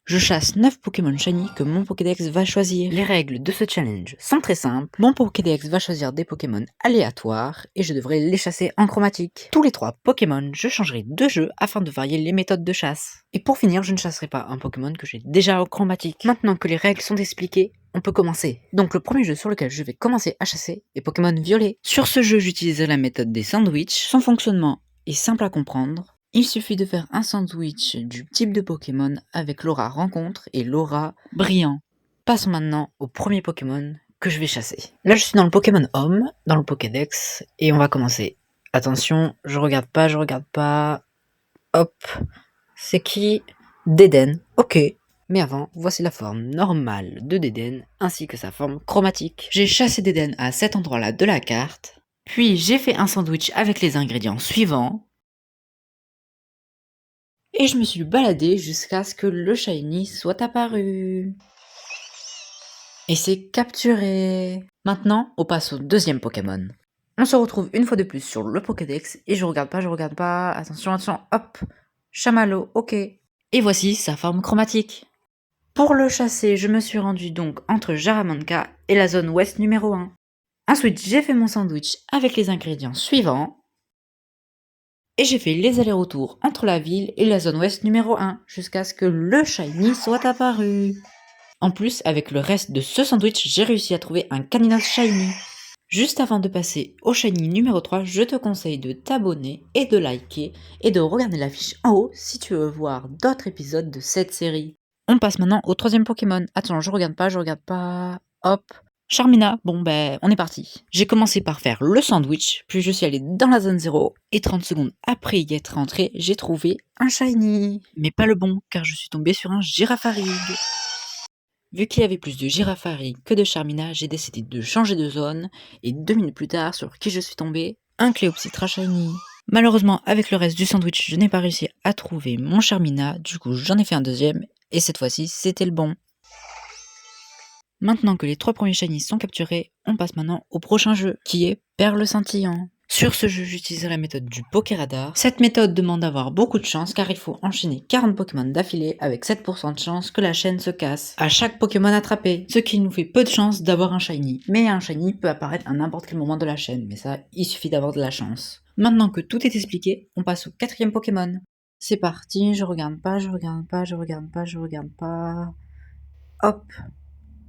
Je chasse 9 Pokémon Shiny que mon Pokédex va choisir. Les règles de ce challenge sont très simples. Mon Pokédex va choisir des Pokémon aléatoires et je devrai les chasser en chromatique. Tous les 3 Pokémon, je changerai de jeu afin de varier les méthodes de chasse. Et pour finir, je ne chasserai pas un Pokémon que j'ai déjà en chromatique. Maintenant que les règles sont expliquées, on peut commencer. Donc le premier jeu sur lequel je vais commencer à chasser est Pokémon Violet. Sur ce jeu, j'utiliserai la méthode des sandwichs. Son fonctionnement est simple à comprendre. Il suffit de faire un sandwich du type de Pokémon avec l'aura rencontre et l'aura brillant. Passons maintenant au premier Pokémon que je vais chasser. Là, je suis dans le Pokémon Homme, dans le Pokédex, et on va commencer. Attention, je regarde pas. Hop, c'est qui? Deden, ok. Mais avant, voici la forme normale de Deden ainsi que sa forme chromatique. J'ai chassé Deden à cet endroit-là de la carte, puis j'ai fait un sandwich avec les ingrédients suivants. Et je me suis baladé jusqu'à ce que le shiny soit apparu. Et c'est capturé. Maintenant, on passe au deuxième Pokémon. On se retrouve une fois de plus sur le Pokédex et je regarde pas. Attention, hop. Chamallow, ok. Et voici sa forme chromatique. Pour le chasser, je me suis rendu donc entre Jaramanca et la zone ouest numéro 1. Ensuite, j'ai fait mon sandwich avec les ingrédients suivants. Et j'ai fait les allers-retours entre la ville et la zone ouest numéro 1, jusqu'à ce que le shiny soit apparu. En plus, avec le reste de ce sandwich, j'ai réussi à trouver un Caninos shiny. Juste avant de passer au shiny numéro 3, je te conseille de t'abonner et de liker et de regarder la fiche en haut si tu veux voir d'autres épisodes de cette série. On passe maintenant au troisième Pokémon. Attends, je regarde pas. Hop. Charmina, bon on est parti. J'ai commencé par faire le sandwich, puis je suis allé dans la zone 0, et 30 secondes après y être rentré, j'ai trouvé un shiny. Mais pas le bon, car je suis tombé sur un Girafarig. Vu qu'il y avait plus de Girafarig que de Charmina, j'ai décidé de changer de zone, et 2 minutes plus tard, sur qui je suis tombé? Un Cléopsitra shiny. Malheureusement, avec le reste du sandwich, je n'ai pas réussi à trouver mon Charmina, du coup j'en ai fait un deuxième, et cette fois-ci, c'était le bon. Maintenant que les 3 premiers shinies sont capturés, on passe maintenant au prochain jeu, qui est Perle Scintillant. Sur ce jeu, j'utiliserai la méthode du Pokéradar. Cette méthode demande d'avoir beaucoup de chance car il faut enchaîner 40 Pokémon d'affilée avec 7% de chance que la chaîne se casse à chaque Pokémon attrapé, ce qui nous fait peu de chance d'avoir un shiny. Mais un shiny peut apparaître à n'importe quel moment de la chaîne, mais ça, il suffit d'avoir de la chance. Maintenant que tout est expliqué, on passe au 4e Pokémon. C'est parti, je regarde pas. Hop.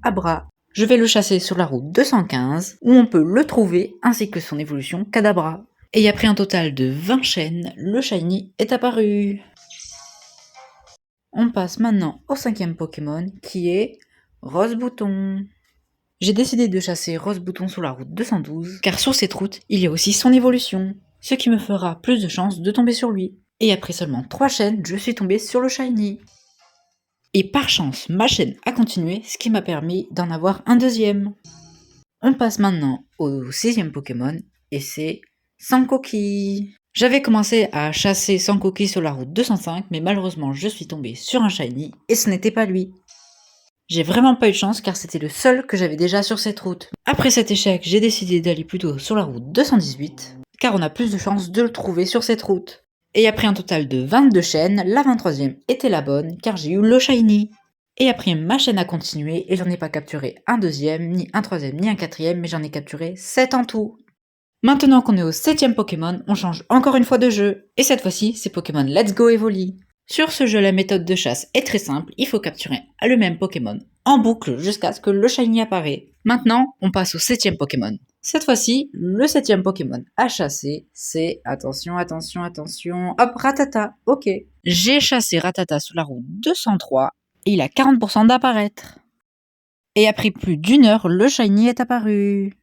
Abra. Je vais le chasser sur la route 215, où on peut le trouver, ainsi que son évolution Kadabra. Et après un total de 20 chaînes, le shiny est apparu. On passe maintenant au 5e Pokémon, qui est Rose Bouton. J'ai décidé de chasser Rose Bouton sur la route 212, car sur cette route, il y a aussi son évolution, ce qui me fera plus de chances de tomber sur lui. Et après seulement 3 chaînes, je suis tombé sur le shiny. Et par chance, ma chaîne a continué, ce qui m'a permis d'en avoir un deuxième. On passe maintenant au 6e Pokémon, et c'est Sankoki. J'avais commencé à chasser Sankoki sur la route 205, mais malheureusement je suis tombé sur un shiny, et ce n'était pas lui. J'ai vraiment pas eu de chance car c'était le seul que j'avais déjà sur cette route. Après cet échec, j'ai décidé d'aller plutôt sur la route 218, car on a plus de chances de le trouver sur cette route. Et après un total de 22 chaînes, la 23e était la bonne car j'ai eu le shiny. Et après ma chaîne a continué et j'en ai pas capturé un deuxième, ni un troisième, ni un quatrième, mais j'en ai capturé 7 en tout. Maintenant qu'on est au 7e Pokémon, on change encore une fois de jeu. Et cette fois-ci, c'est Pokémon Let's Go Evoli. Sur ce jeu, la méthode de chasse est très simple, il faut capturer le même Pokémon en boucle jusqu'à ce que le shiny apparaît. Maintenant, on passe au 7e Pokémon. Cette fois-ci, le 7e Pokémon à chasser, c'est, attention, hop, Rattata, ok. J'ai chassé Rattata sur la route 203, et il a 40% d'apparaître. Et après plus d'1 heure, le shiny est apparu.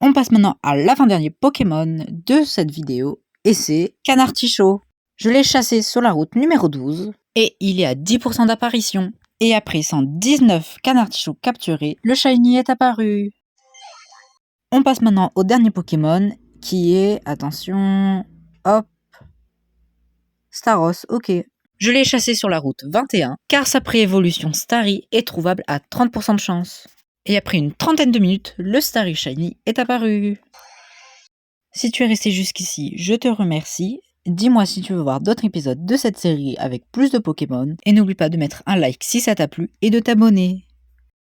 On passe maintenant à l'avant-dernier Pokémon de cette vidéo, et c'est Canartichaud. Je l'ai chassé sur la route numéro 12, et il est à 10% d'apparition. Et après 119 Canartichauds capturés, le shiny est apparu. On passe maintenant au dernier Pokémon, qui est, attention, hop, Staros, ok. Je l'ai chassé sur la route 21, car sa préévolution Starry est trouvable à 30% de chance. Et après une trentaine de minutes, le Starry Shiny est apparu. Si tu es resté jusqu'ici, je te remercie. Dis-moi si tu veux voir d'autres épisodes de cette série avec plus de Pokémon, et n'oublie pas de mettre un like si ça t'a plu et de t'abonner.